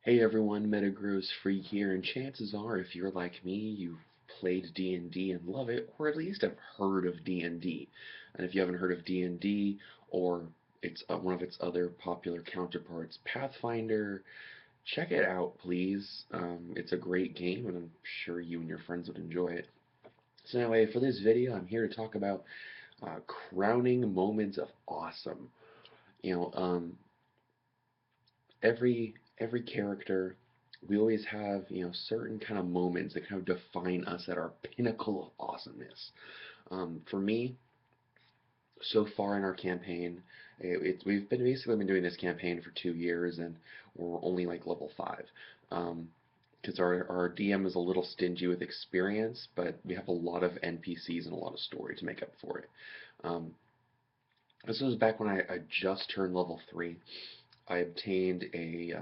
Hey everyone, Metagrows Free here, and chances are, if you're like me, you've played D&D and love it, or at least have heard of D&D. And D. And if you haven't heard of D&D, or it's one of its other popular counterparts, Pathfinder, check it out, please. It's a great game, and I'm sure you and your friends would enjoy it. So anyway, for this video, I'm here to talk about crowning moments of awesome. You know, every character, we always have, certain kind of moments that kind of define us at our pinnacle of awesomeness. For me, so far in our campaign, we've been basically been doing this campaign for 2 years, and we're only like level 5. Because our DM is a little stingy with experience, but we have a lot of NPCs and a lot of story to make up for it. Um, this was back when I just turned level 3. I obtained a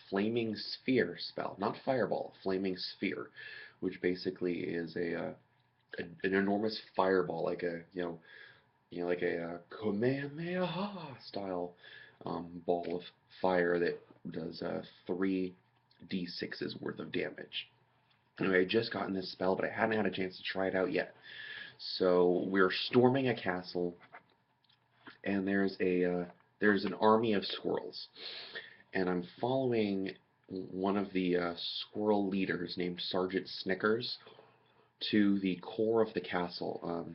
flaming sphere spell, not fireball, flaming sphere, which basically is an enormous fireball, like a like a Kamehameha style ball of fire that does 3d6s worth of damage. Anyway, I just gotten this spell, but I hadn't had a chance to try it out yet. So we're storming a castle, and there's an army of squirrels, and I'm following one of the squirrel leaders named Sergeant Snickers to the core of the castle.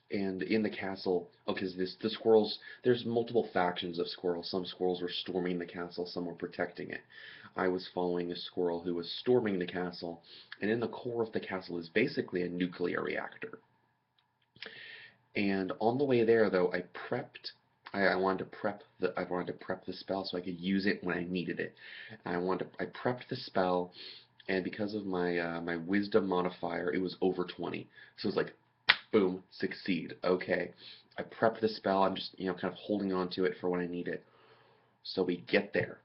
And in the castle, because the squirrels, there's multiple factions of squirrels. Some squirrels were storming the castle, some were protecting it. I was following a squirrel who was storming the castle, and in the core of the castle is basically a nuclear reactor. And on the way there, though, I prepped. I wanted to prep the spell so I could use it when I needed it. I prepped the spell, and because of my wisdom modifier, it was over 20. So it was like, boom, succeed. Okay, I prepped the spell. I'm just kind of holding on to it for when I need it. So we get there.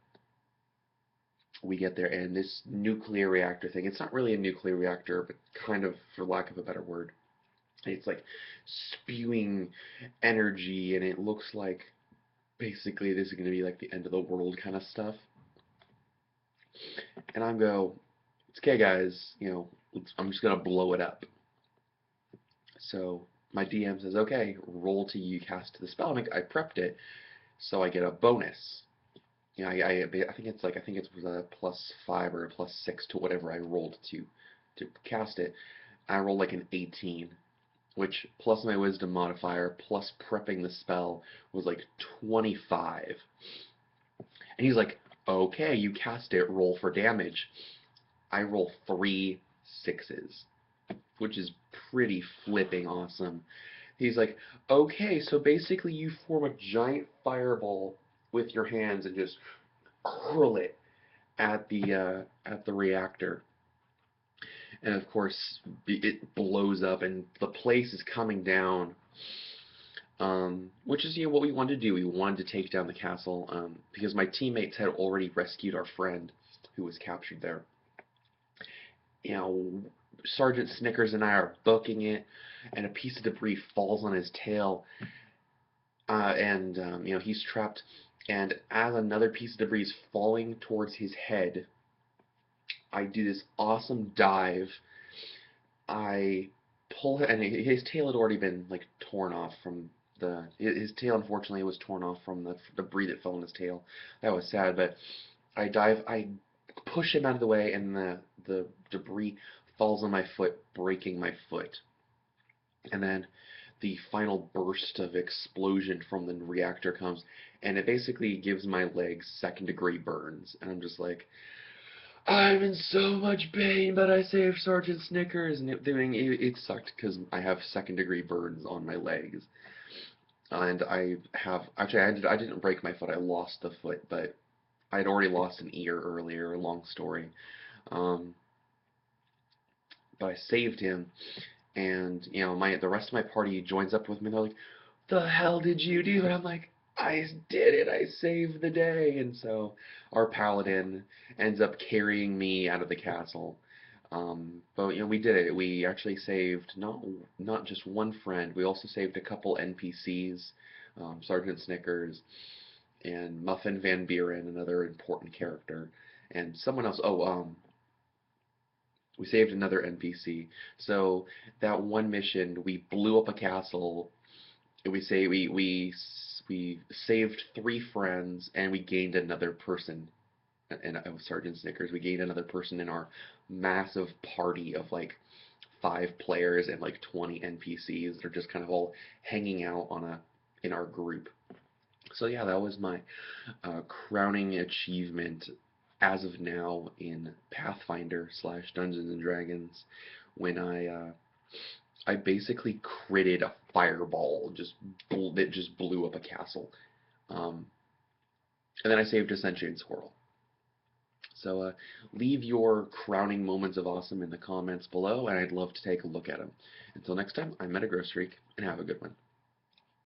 And this nuclear reactor thing. It's not really a nuclear reactor, but kind of, for lack of a better word. It's like spewing energy, and it looks like basically this is going to be like the end of the world kind of stuff. And it's okay, guys. I'm just going to blow it up. So my DM says, okay, roll till you cast the spell. I prepped it, so I get a bonus. I think it was a +5 or a +6 to whatever I rolled to cast it. I rolled like an 18, which plus my wisdom modifier plus prepping the spell was like 25. And he's like, okay, you cast it, roll for damage. I roll 3 6s, which is pretty flipping awesome. He's like, okay, so basically you form a giant fireball with your hands and just hurl it at the reactor. And of course, it blows up, and the place is coming down. Which is what we wanted to do. We wanted to take down the castle because my teammates had already rescued our friend who was captured there. Sergeant Snickers and I are booking it, and a piece of debris falls on his tail, and he's trapped. And as another piece of debris is falling towards his head, I do this awesome dive. I pull and his tail had already been like torn off from his tail. Unfortunately, was torn off from the debris that fell on his tail. That was sad, but I push him out of the way, and the debris falls on my foot, breaking my foot. And then the final burst of explosion from the reactor comes, and it basically gives my legs second-degree burns. And I'm just like, I'm in so much pain, but I saved Sergeant Snickers, and it sucked because I have second-degree burns on my legs, and I didn't break my foot, I lost the foot, but I'd already lost an ear earlier. Long story, um, but I saved him, and the rest of my party joins up with me. They're like, "The hell did you do?" And I'm like, I did it. I saved the day. And so our paladin ends up carrying me out of the castle. But we did it. We actually saved not just one friend. We also saved a couple NPCs, Sergeant Snickers, and Muffin Van Buren, another important character, and someone else. Oh, we saved another NPC. So that one mission, we blew up a castle. We say we saved 3 friends, and we gained another person. And Sergeant Snickers, we gained another person in our massive party of like 5 players and like 20 NPCs that are just kind of all hanging out in our group. So yeah, that was my crowning achievement as of now in Pathfinder slash Dungeons and Dragons, when I basically critted a fireball that just blew up a castle, um, and then I saved a sentient squirrel. So leave your crowning moments of awesome in the comments below, and I'd love to take a look at them. Until next time, I'm Metagross Streak, and have a good one.